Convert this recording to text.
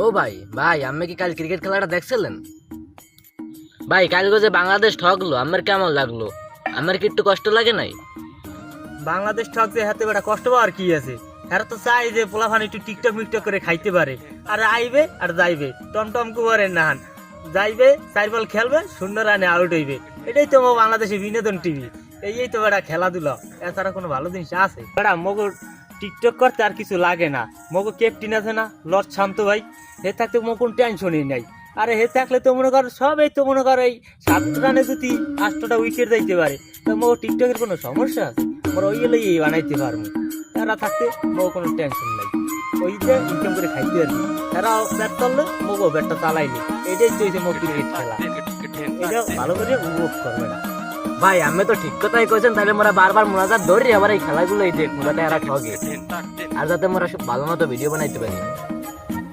ও ভাই ভাই আমি কি কাল ক্রিকেট খেলাটা দেখছিলেন? ভাই কালকে যে বাংলাদেশ ঠকলো আমার কেমন লাগলো? আমার কি একটু কষ্ট লাগে নাই? বাংলাদেশ ঠকছে হাতে বেটা কষ্ট পাওয়ার কি আছে? এরা তো চাই যে পোলাফান একটু টিকটক মিকটক করে খাইতে পারে, আর আইবে আর যাইবে টমটম কুয়ারের নাহান যাইবে 4 বল খেলবে 0 রানে আউট হইবে। এটাই তো বাংলাদেশের বিনোদন টিভি। এই তো বেটা খেলাধুলা, এছাড়া কোনো ভালো জিনিস আছে বেটা? মগর টিকটক করতে আর কিছু লাগে না। মগো ক্যাপ্টেন আছে না লর্ড শান্ত ভাই, হে থাকতে মো কোনো টেনশনই নাই। আরে হে থাকলে তো মনে কর সব এই তো মনে কর এই 7 রানে যদি 8টা উইকেট যাইতে পারে, তো মো টিকটকের কোনো সমস্যা আছে? আমরা ওই হলেই বানাইতে পারবো। তারা থাকতে মো কোনো টেনশন নাই, ওই যে ইনকাম করে খাইতে পারবি। তারা ব্যাট করলে মগো ব্যাটটা চালাইনি। এটাই তো হইছে মো ক্রিকেট খেলা, এটা ভালো করে উপভোগ করবে না। ভাই আমি তো ঠিক কথাই কইছেন, তাহলে মোরা বারবার মোনাজাত ধরি আবার এই খেলাগুলোই দেখবো যাতে এরা ঠকে আর যাতে মোরা সব ভালো মতো ভিডিও বানাইতে পারি।